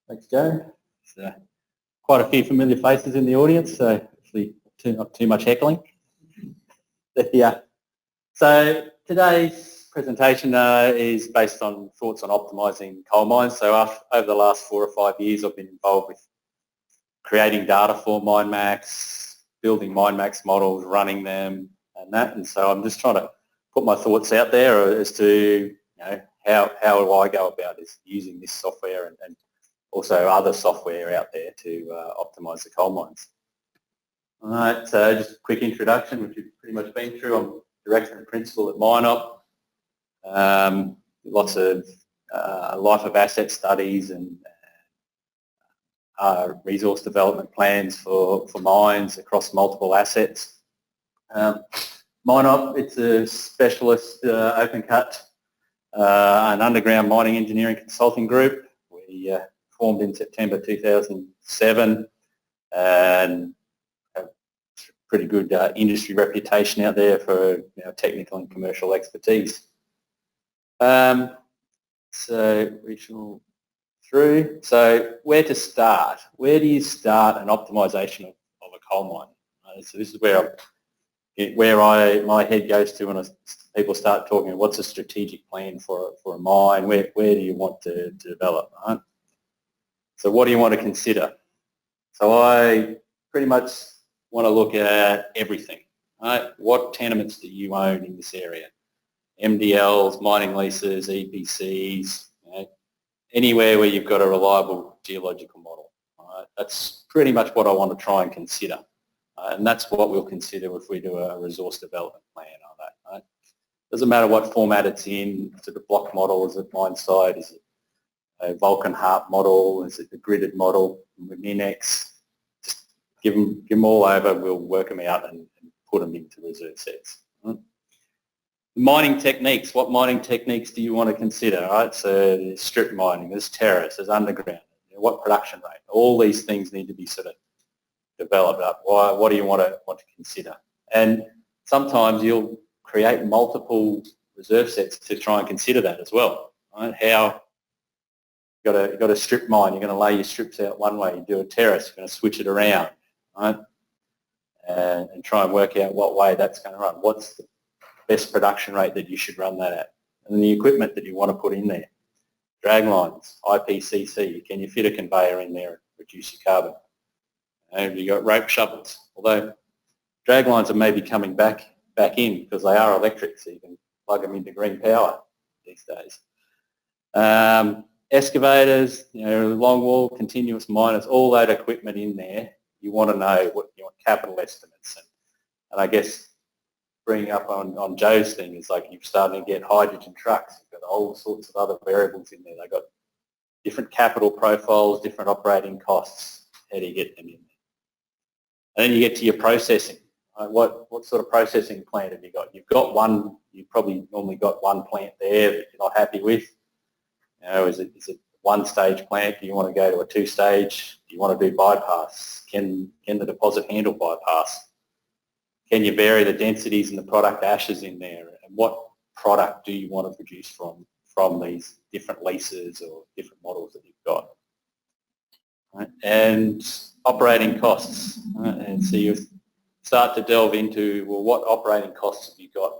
Thanks, Joe. Quite a few familiar faces in the audience, so hopefully not too much heckling. Yeah. So today's presentation is based on thoughts on optimising coal mines. So over the last 4 or 5 years, I've been involved with creating data for Minemax, building Minemax models, running them, and that. And so I'm just trying to put my thoughts out there as to how do I go about using this software and also other software out there to optimise the coal mines. All right, so just a quick introduction, which you've pretty much been through. I'm Director and Principal at MineOp. Lots of life of asset studies and resource development plans for mines across multiple assets. MineOp, it's a specialist open cut and underground mining engineering consulting group. We formed in September 2007 and have pretty good industry reputation out there for technical and commercial expertise. So regional through. So where to start? Where do you start an optimisation of a coal mine? So this is where my head goes to when people start talking about what's a strategic plan for a mine, where do you want to develop, right? So what do you want to consider? So I pretty much want to look at everything, right? What tenements do you own in this area? MDLs, mining leases, EPCs, anywhere where you've got a reliable geological model. Right? That's pretty much what I want to try and consider. And that's what we'll consider if we do a resource development plan on that. Right? Doesn't matter what format it's in. Is it a block model? Is it mine site? Is it a Vulcan Harp model? Is it a gridded model with Minemax? Just give them all over. We'll work them out and put them into reserve sets. Right? Mining techniques. What mining techniques do you want to consider? Right? So there's strip mining, there's terrace, there's underground. What production rate? All these things need to be sort of developed up. What do you want to consider? And sometimes you'll create multiple reserve sets to try and consider that as well. Right? How you've got a strip mine, you're going to lay your strips out one way. You do a terrace, you're going to switch it around, right? And try and work out what way that's going to run. What's the best production rate that you should run that at? And the equipment that you want to put in there. Drag lines, IPCC, can you fit a conveyor in there and reduce your carbon? And you've got rope shovels, although drag lines are maybe coming back in because they are electric, so you can plug them into green power these days. Excavators, long wall, continuous miners, all that equipment in there, you want to know what you want capital estimates. And I guess bringing up on Joe's thing is like you're starting to get hydrogen trucks. You've got all sorts of other variables in there. They've got different capital profiles, different operating costs. How do you get them in there? And then you get to your processing. What sort of processing plant have you got? You've got one, you've probably normally got one plant there that you're not happy with. Is it one stage plant? Do you want to go to a 2-stage? Do you want to do bypass? Can the deposit handle bypass? Can you vary the densities and the product ashes in there? And what product do you want to produce from these different leases or different models that you've got? Right? And operating costs. Right? And so you start to delve into, well, what operating costs have you got?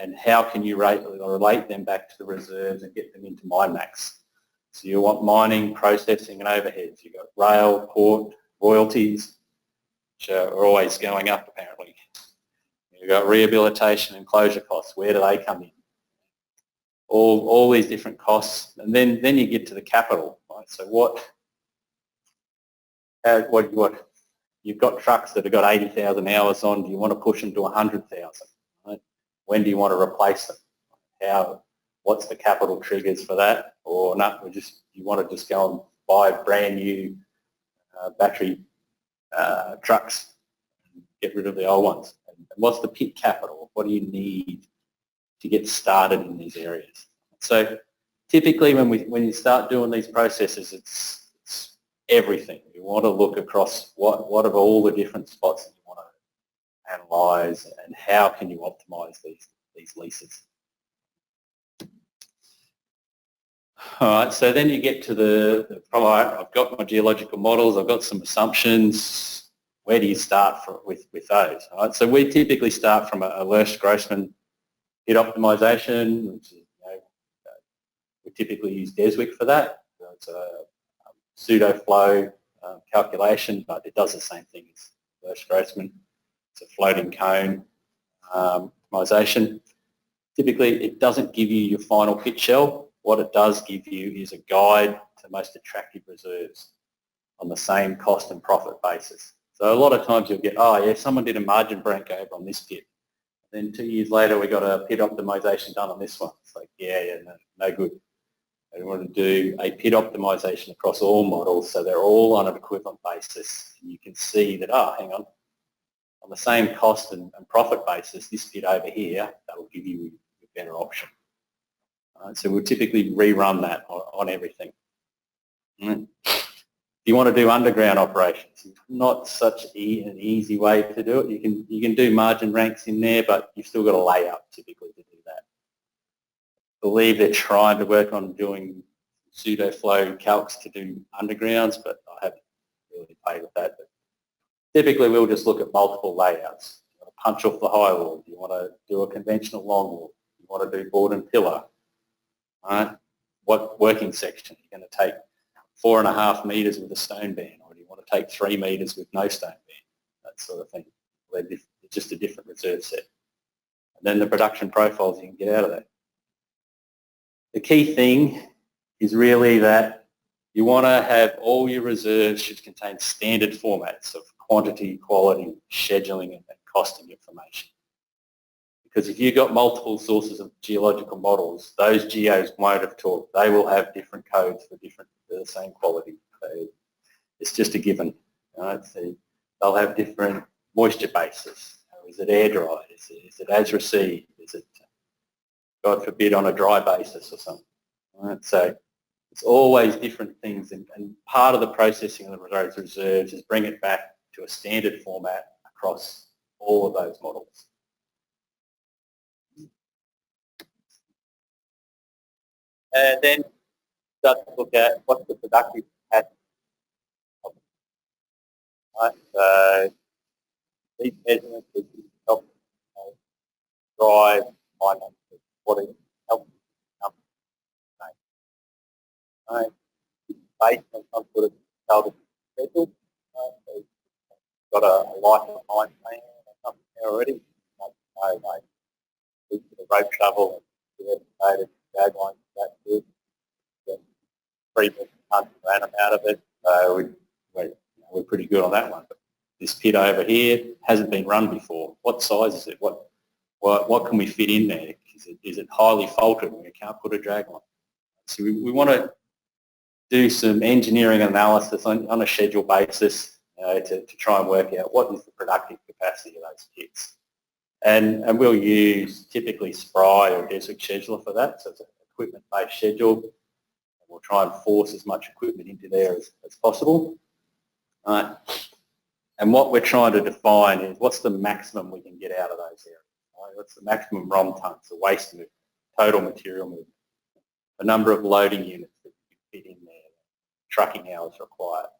And how can you relate them back to the reserves and get them into Minemax? So you want mining, processing and overheads. You've got rail, port, royalties, which are always going up apparently. You've got rehabilitation and closure costs. Where do they come in? All these different costs. And then you get to the capital. Right? So what you've got trucks that have got 80,000 hours on. Do you want to push them to 100,000? Right? When do you want to replace them? What's the capital triggers for that? Or no, you want to just go and buy brand new battery trucks and get rid of the old ones. And what's the pit capital? What do you need to get started in these areas? So typically when you start doing these processes, it's everything. You want to look across what are all the different spots that you want to analyse and how can you optimise these leases. All right, so then you get to all right, I've got my geological models, I've got some assumptions. Where do you start with those? All right, so we typically start from a Lurch-Grossman pit optimisation, which is, we typically use Deswick for that. So it's a pseudo flow calculation, but it does the same thing as Lurch-Grossman. It's a floating cone optimisation. Typically, it doesn't give you your final pit shell. What it does give you is a guide to most attractive reserves on the same cost and profit basis. So a lot of times you'll get, oh yeah, someone did a margin break over on this pit. Then 2 years later, we got a pit optimisation done on this one. It's like, yeah, no good. We want to do a pit optimisation across all models, so they're all on an equivalent basis. You can see that, oh, hang on the same cost and profit basis, this pit over here, that will give you a better option. So we'll typically rerun that on everything. If you want to do underground operations, it's not such an easy way to do it. You can do margin ranks in there, but you've still got a layout typically to do that. I believe they're trying to work on doing pseudo flow calcs to do undergrounds, but I haven't really played with that. But typically we'll just look at multiple layouts. You want to punch off the high wall, you want to do a conventional long wall, you want to do board and pillar. Right? What working section are you going to take? 4.5 metres with a stone band, or do you want to take 3 metres with no stone band? That sort of thing. It's just a different reserve set. And then the production profiles you can get out of that. The key thing is really that you want to have all your reserves should contain standard formats of quantity, quality, scheduling and costing information. Because if you've got multiple sources of geological models, those geos won't have talked. They will have different codes for the same quality. So it's just a given. Right? So they'll have different moisture bases. Is it air dry? Is it as received? Is it, God forbid, on a dry basis or something? Right? So it's always different things. And part of the processing of those reserves is bring it back to a standard format across all of those models. And then start to look at what's the productive capacity. Right? So these measurements will help drive MineOp what it helps right? Based on some sort of target schedule. So you've got a life of mine plan or something there already. Like, the rope shovel and the drag line that good. 3 tons per annum out of it. So we're pretty good on that one. But this pit over here hasn't been run before. What size is it? What can we fit in there? Is it highly faulted and we can't put a drag line? So we want to do some engineering analysis on a schedule basis to try and work out what is the productive capacity of those pits. And we'll use typically Spry or Deswick Scheduler for that. So it's an equipment-based schedule. We'll try and force as much equipment into there as possible. And what we're trying to define is what's the maximum we can get out of those areas. Right? What's the maximum ROM tons, the waste movement, total material movement, the number of loading units that you can fit in there, trucking hours required.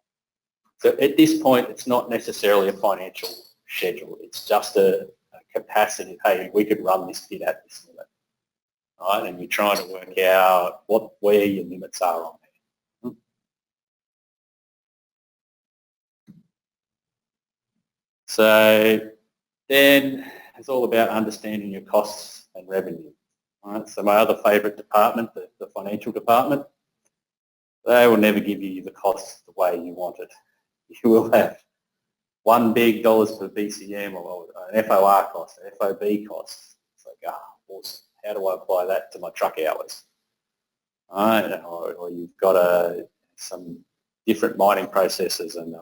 So at this point, it's not necessarily a financial schedule. It's just a capacity. Hey, we could run this pit at this limit. Right? And you're trying to work out where your limits are on there. So then it's all about understanding your costs and revenue. Right? So my other favourite department, the financial department, they will never give you the costs the way you want it. You will have $1 big per BCM or an FOR cost, an FOB cost. It's like, awesome. How do I apply that to my truck hours? Or you've got some different mining processes, and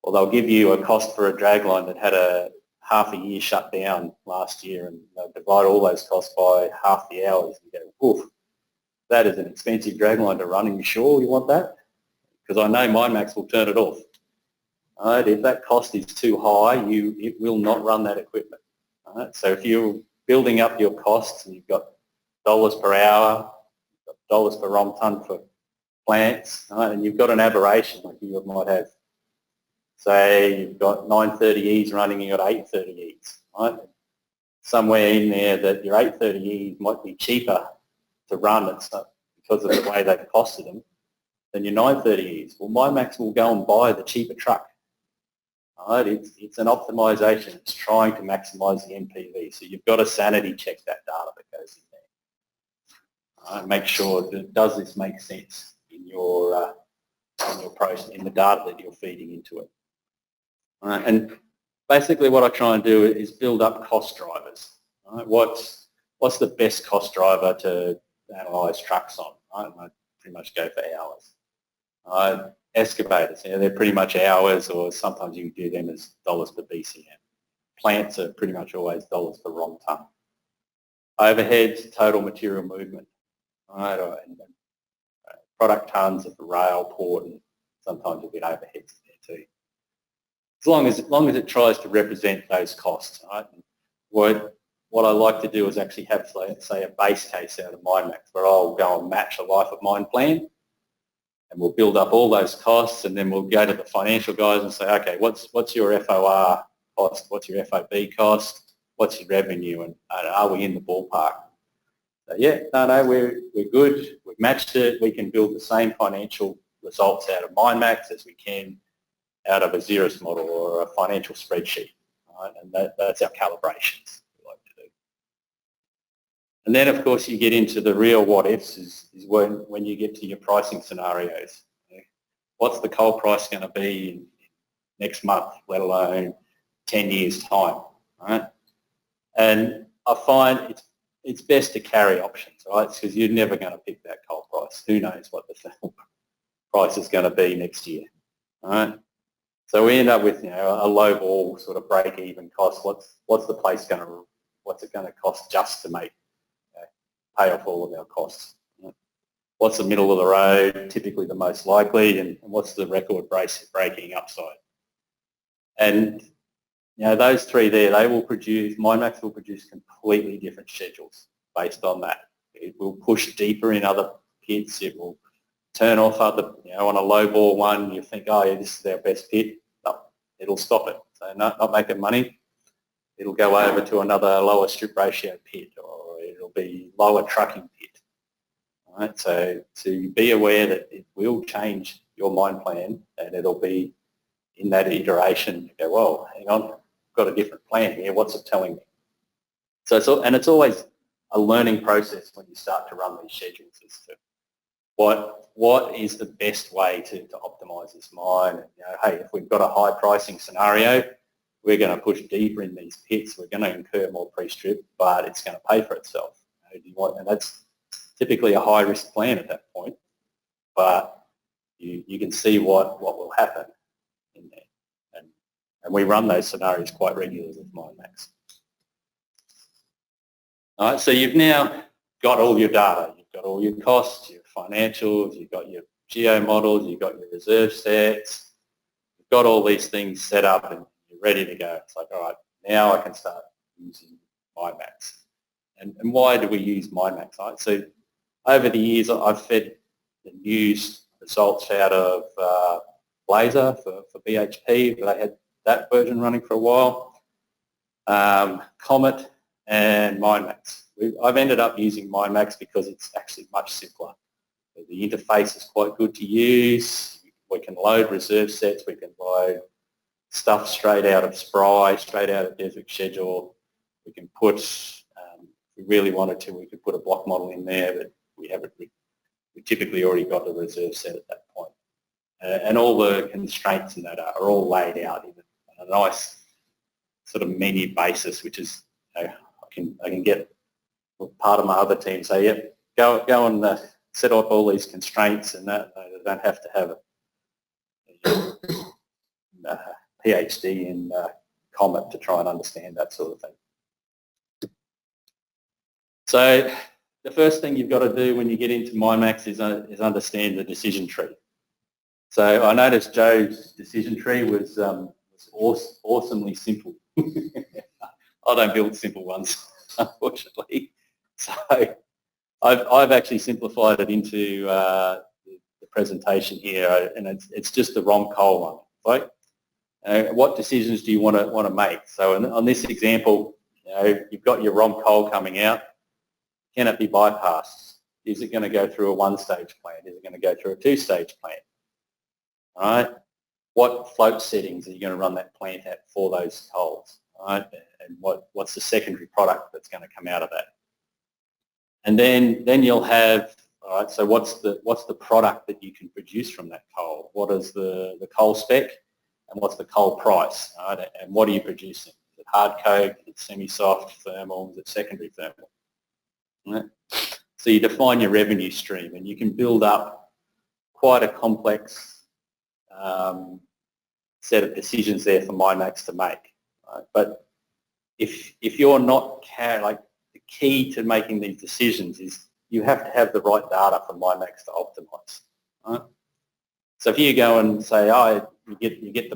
they'll give you a cost for a dragline that had a half a year shut down last year, and they'll divide all those costs by half the hours. And you go, oof, that is an expensive dragline to run. Are you sure you want that? Because I know Minemax will turn it off. Right? If that cost is too high, it will not run that equipment. Right? So if you're building up your costs and you've got dollars per hour, you've got dollars per ROM ton for plants, right? And you've got an aberration like you might have. Say you've got 930Es running, you've got 830Es, right? Somewhere in there that your 830Es might be cheaper to run, it's not because of the way they've costed them, than your 930Es. Well, Minemax will go and buy the cheaper truck. Right? It's an optimisation. It's trying to maximise the NPV. So you've got to sanity check that data that goes in there. Right? Make sure that does this make sense in your process, in the data that you're feeding into it. Right? And basically, what I try and do is build up cost drivers. Right? What's the best cost driver to analyse trucks on? Right? I pretty much go for hours. Excavators, they're pretty much hours, or sometimes you do them as dollars per BCM. Plants are pretty much always dollars per ROM ton. Overheads, total material movement, right? And product tons at the rail, port, and sometimes you'll get overheads there too. As long as it tries to represent those costs, right? What I like to do is actually have, say, a base case out of Minemax where I'll go and match a life of mine plan. And we'll build up all those costs, and then we'll go to the financial guys and say, okay, what's your FOR cost? What's your FOB cost? What's your revenue? And are we in the ballpark? So yeah, no, we're good. We've matched it. We can build the same financial results out of Minemax as we can out of a Xeris model or a financial spreadsheet. Right? And that's our calibrations we like to do. And then, of course, you get into the real what-ifs is when you get to your pricing scenarios. What's the coal price going to be in next month, let alone 10 years' time, right? And I find it's best to carry options, right? Because you're never going to pick that coal price. Who knows what the thermal price is going to be next year, right? So we end up with a low ball sort of break-even cost. What's the place going to? What's it going to cost just to make pay off all of our costs? What's the middle of the road, typically the most likely, and what's the record breaking upside? And those three there, Minemax will produce completely different schedules based on that. It will push deeper in other pits. It will turn off other, on a low ball one, you think, oh yeah, this is our best pit. No, it'll stop it. So not making money. It'll go over to another lower strip ratio pit, or it'll be lower trucking pit. All right? So to be aware that it will change your mine plan, and it'll be in that iteration. You go, well, hang on, I've got a different plan here. What's it telling me? So it's always a learning process when you start to run these schedules as to what is the best way to optimise this mine. And, hey, if we've got a high pricing scenario, we're going to push deeper in these pits. We're going to incur more pre-strip, but it's going to pay for itself. And that's typically a high-risk plan at that point, but you can see what will happen in there. And we run those scenarios quite regularly with Minemax. All right, so you've now got all your data. You've got all your costs, your financials, you've got your geo models, you've got your reserve sets, you've got all these things set up and you're ready to go. It's like, all right, now I can start using Minemax. And why do we use Minemax? Right? So over the years, I've fed the news results out of Blazer for BHP. They had that version running for a while. Comet and Minemax. I've ended up using Minemax because it's actually much simpler. The interface is quite good to use. We can load reserve sets. We can load stuff straight out of Spry, straight out of Desert Schedule. We can put, if we really wanted to, we could put a block model in there, but we haven't. We typically already got the reserve set at that point. And all the constraints in that are all laid out in a nice sort of menu basis, which is, I can get part of my other team say, yep, go and set up all these constraints, and that they don't have to have a PhD in Comet to try and understand that sort of thing. So the first thing you've got to do when you get into Minemax is understand the decision tree. So I noticed Joe's decision tree was awesomely simple. I don't build simple ones, unfortunately. So I've actually simplified it into the presentation here, and it's just the ROM coal one. Like, what decisions do you want to make? So on this example, you've got your ROM coal coming out. Can it be bypassed? Is it going to go through a one-stage plant? Is it going to go through a two-stage plant? All right. What float settings are you going to run that plant at for those coals? All right. And what's the secondary product that's going to come out of that? And then you'll have, all right, so what's the product that you can produce from that coal? What is the coal spec, and what's the coal price? All right, and what are you producing? Is it hard coke? Is it semi-soft thermal? Is it secondary thermal? All right. So you define your revenue stream, and you can build up quite a complex set of decisions there for Minemax to make. Right? But if you're not the key to making these decisions is you have to have the right data for Minemax to optimise. Right? So if you go and say, you get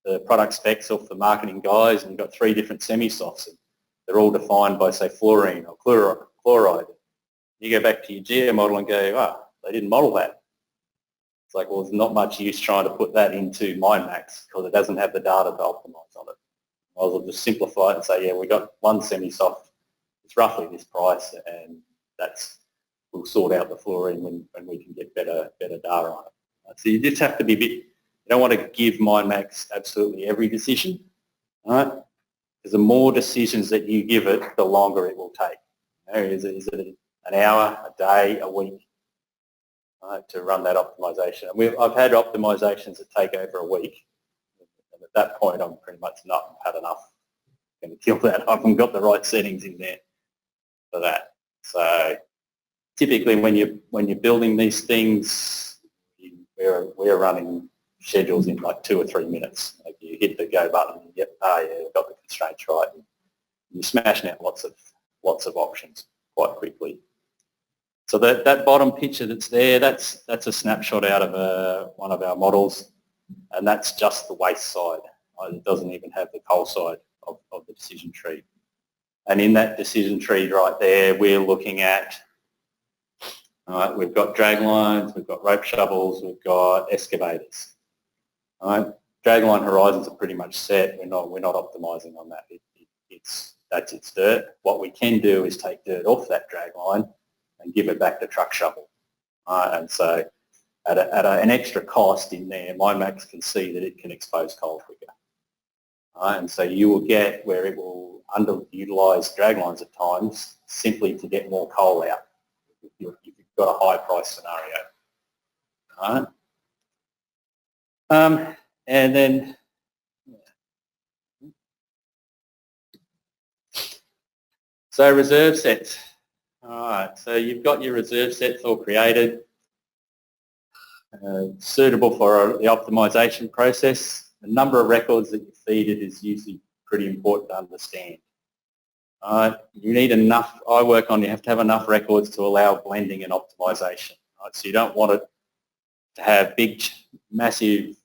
the product specs off the marketing guys, and you've got 3 different semi-softs, and they're all defined by, say, fluorine or chloride. You go back to your geo model and go, they didn't model that. It's like, well, there's not much use trying to put that into Minemax because it doesn't have the data to optimise on it. Might as well just simplify it and say, yeah, we got one semi-soft, it's roughly this price, and we'll sort out the fluorine when we can get better data on it. So you just have to be you don't want to give Minemax absolutely every decision, right? Because the more decisions that you give it, the longer it will take. Is it an hour, a day, a week to run that optimisation? And I've had optimisations that take over a week, and at that point I'm pretty much not had enough. I'm going to kill that. I haven't got the right settings in there for that. So typically when you're building these things, we're running schedules in like 2 or 3 minutes. Like you hit the go button and you get, we've got the constraints right, and you're smashing out lots of options quite quickly. So that bottom picture that's there, that's a snapshot out of one of our models, and that's just the waste side. It doesn't even have the coal side of the decision tree. And in that decision tree right there, we're looking at, we've got drag lines, we've got rope shovels, we've got excavators. Dragline horizons are pretty much set. We're not optimising on that. That's its dirt. What we can do is take dirt off that dragline and give it back to truck shovel. And so at an extra cost in there, Minemax can see that it can expose coal quicker. And so you will get where it will underutilise draglines at times simply to get more coal out if you've got a high price scenario. And then so reserve sets. All right, so you've got your reserve sets all created, suitable for the optimisation process. The number of records that you feed it is usually pretty important to understand. You need enough, you have to have enough records to allow blending and optimisation. Right? So you don't want it to have massive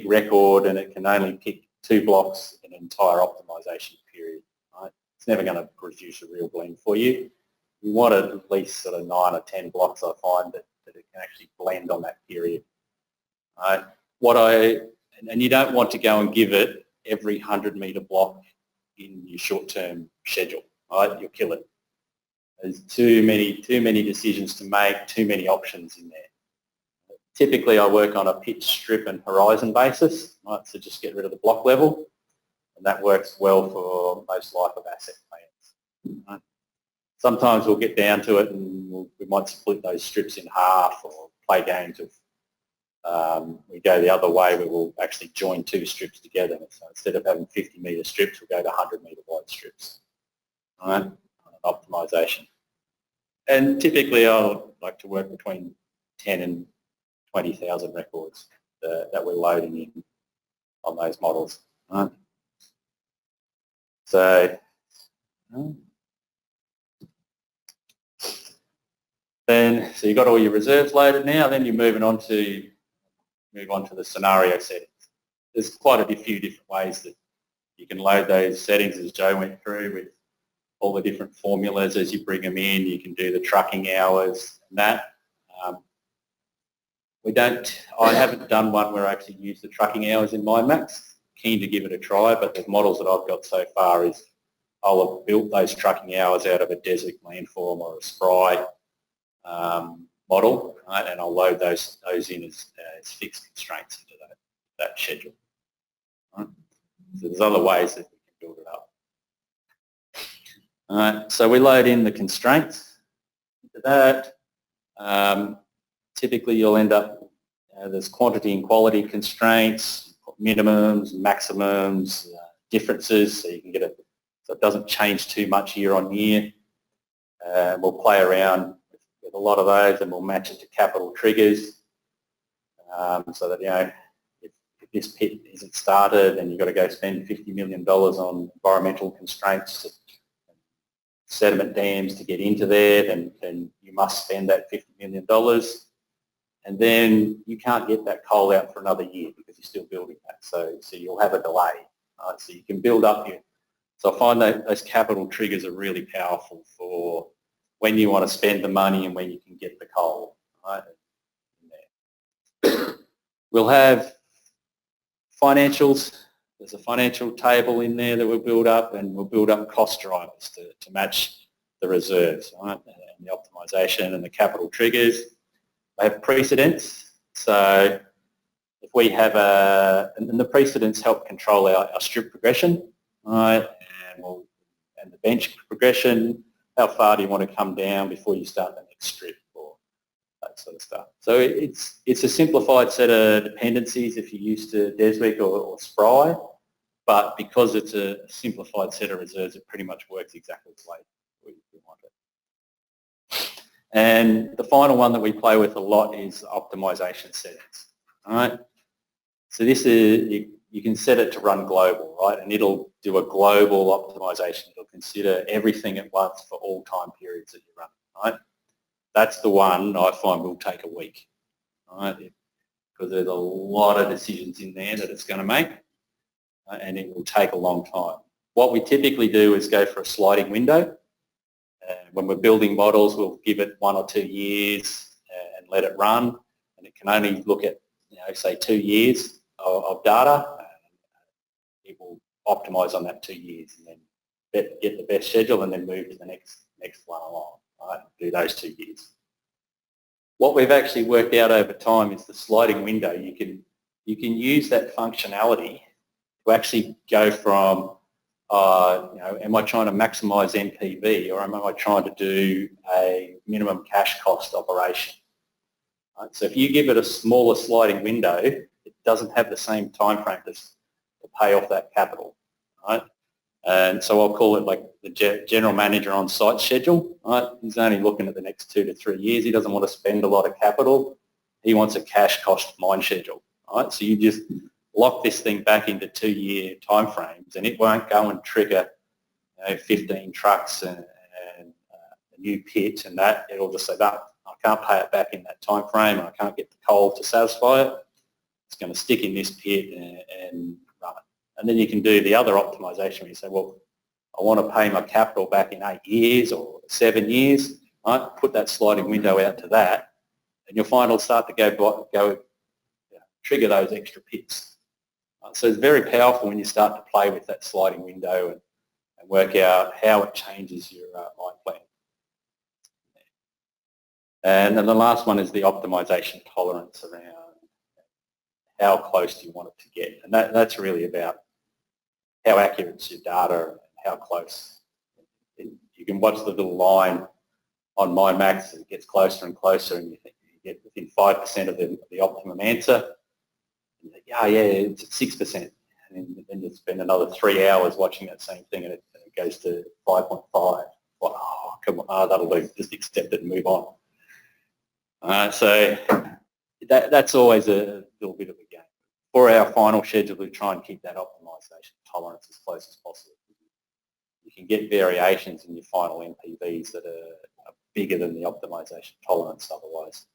record and it can only pick 2 blocks in an entire optimisation period. Right? It's never going to produce a real blend for you. You want it at least sort of 9 or 10 blocks, I find, that it can actually blend on that period. Right? And you don't want to go and give it every 100-metre block in your short-term schedule. Right? You'll kill it. There's too many decisions to make, too many options in there. Typically, I work on a pitch, strip and horizon basis, right? So just get rid of the block level, and that works well for most life of asset plans. Right? Sometimes we'll get down to it and we might split those strips in half or play games of, we go the other way where we'll actually join 2 strips together. So instead of having 50-metre strips, we'll go to 100-metre wide strips, right? Optimisation. And typically I like to work between 10 and 20,000 records that we're loading in on those models. Right? So you've got all your reserves loaded now, then you're move on to the scenario settings. There's quite a few different ways that you can load those settings, as Joe went through, with all the different formulas as you bring them in. You can do the trucking hours and that. I haven't done one where I actually use the trucking hours in Minemax. Keen to give it a try, but the models that I've got so far is I'll have built those trucking hours out of a Deswick landform or a Spry model, right? And I'll load those in as fixed constraints into that schedule. Right? So there's other ways that we can build it up. All right, so we load in the constraints into that. Typically you'll end up, there's quantity and quality constraints, minimums, maximums, differences, so you can get it, so it doesn't change too much year on year. We'll play around with a lot of those and we'll match it to capital triggers, so that, you know, if this pit isn't started and you've got to go spend $50 million on environmental constraints, sediment dams to get into there, then you must spend that $50 million. And then you can't get that coal out for another year because you're still building that. So you'll have a delay. Right? So you can build up your... So I find that those capital triggers are really powerful for when you want to spend the money and when you can get the coal. Right? We'll have financials. There's a financial table in there that we'll build up, and we'll build up cost drivers to match the reserves, right? And the optimisation and the capital triggers. They have precedence, so if we have and the precedence help control our strip progression, right, and the bench progression, how far do you want to come down before you start the next strip or that sort of stuff. So it's a simplified set of dependencies if you're used to Deswick or Spry, but because it's a simplified set of reserves, it pretty much works exactly the way we want it. And the final one that we play with a lot is optimisation settings. All right. So this is, you can set it to run global, right? And it'll do a global optimisation. It'll consider everything at once for all time periods that you run, right? That's the one I find will take a week, right? Because there's a lot of decisions in there that it's going to make, and it will take a long time. What we typically do is go for a sliding window. When we're building models, we'll give it 1 or 2 years and let it run, and it can only look at, you know, say 2 years of data. It will optimise on that 2 years and then get the best schedule and then move to the next one along, right? Do those 2 years. What we've actually worked out over time is the sliding window. You can use that functionality to actually go from you know, am I trying to maximise NPV or am I trying to do a minimum cash cost operation? Right? So if you give it a smaller sliding window, it doesn't have the same time frame to pay off that capital. Right? And so I'll call it like the general manager on site schedule. Right? He's only looking at the next 2 to 3 years. He doesn't want to spend a lot of capital. He wants a cash cost mine schedule. Right? So you just lock this thing back into 2-year time frames, and it won't go and trigger, you know, 15 trucks and a new pit and that. It'll just say, no, I can't pay it back in that time frame, and I can't get the coal to satisfy it. It's going to stick in this pit and run it. And then you can do the other optimisation where you say, well, I want to pay my capital back in 8 years or 7 years. Right? Put that sliding window out to that, and you'll find it'll start to go trigger those extra pits. So it's very powerful when you start to play with that sliding window and work out how it changes your mine plan. And then the last one is the optimisation tolerance around how close do you want it to get. And that's really about how accurate is your data and how close. You can watch the little line on Minemax, and it gets closer and closer, and you think you get within 5% of the optimum answer. Yeah, it's at 6%, and then you spend another 3 hours watching that same thing, and it goes to 5.5. Well, oh, come on, that'll do. Just accept it and move on. So that's always a little bit of a game. For our final schedule, we try and keep that optimisation tolerance as close as possible. You can get variations in your final NPVs that are bigger than the optimisation tolerance otherwise.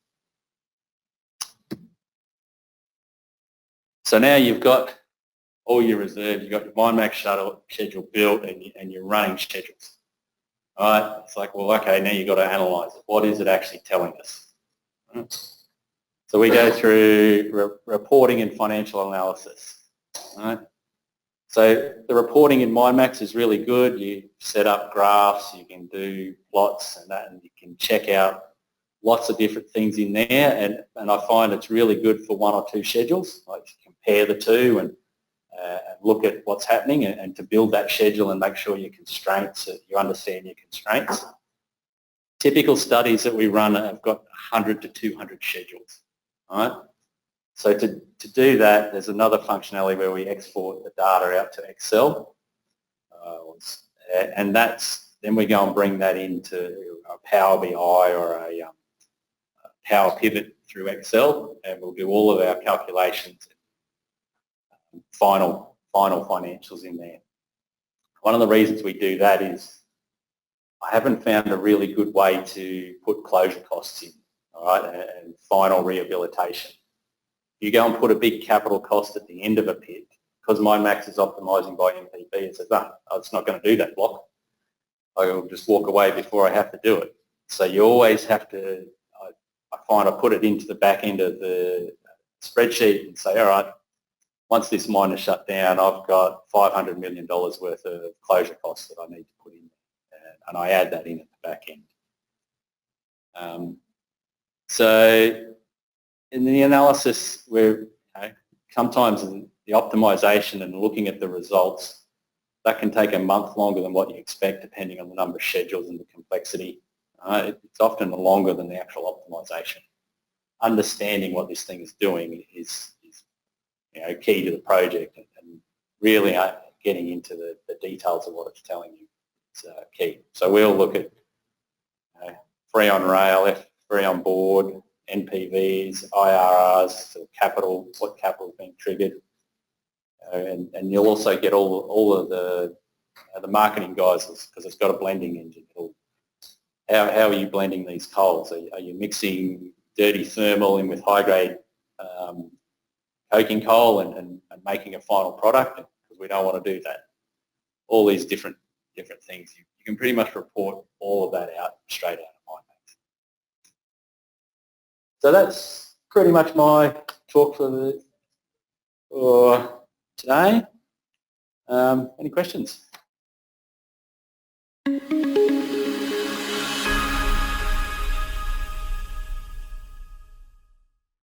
So now you've got all your reserves, you've got your Minemax schedule built and your running schedules. All right, it's like, well, okay, now you've got to analyse it. What is it actually telling us? So we go through reporting and financial analysis. All right? So the reporting in Minemax is really good. You set up graphs, you can do plots and that, and you can check out lots of different things in there. And I find it's really good for one or two schedules, like compare the two and look at what's happening and to build that schedule and make sure your constraints, you understand your constraints. Typical studies that we run have got 100 to 200 schedules. All right? So to do that, there's another functionality where we export the data out to Excel, and then we go and bring that into a Power BI or a Power Pivot through Excel, and we'll do all of our calculations, final financials in there. One of the reasons we do that is I haven't found a really good way to put closure costs in, all right, and final rehabilitation. You go and put a big capital cost at the end of a pit, because Minemax is optimising by MPV, it says, no, it's not going to do that block. I will just walk away before I have to do it. So you always have to, I find I put it into the back end of the spreadsheet and say, all right, once this mine is shut down, I've got $500 million worth of closure costs that I need to put in, and I add that in at the back end. So in the analysis, where sometimes the optimisation and looking at the results, that can take a month longer than what you expect, depending on the number of schedules and the complexity. It's often longer than the actual optimisation. Understanding what this thing is doing is key to the project, and really getting into the details of what it's telling you is key. So we'll look at free on rail, free on board, NPVs, IRRs, so capital, what capital is being triggered, and you'll also get all of the marketing guys, because it's got a blending engine. How are you blending these coals? Are you mixing dirty thermal in with high grade coking coal and making a final product? Because we don't want to do that. All these different things. You can pretty much report all of that out straight out of Minemax. So that's pretty much my talk for today. Any questions?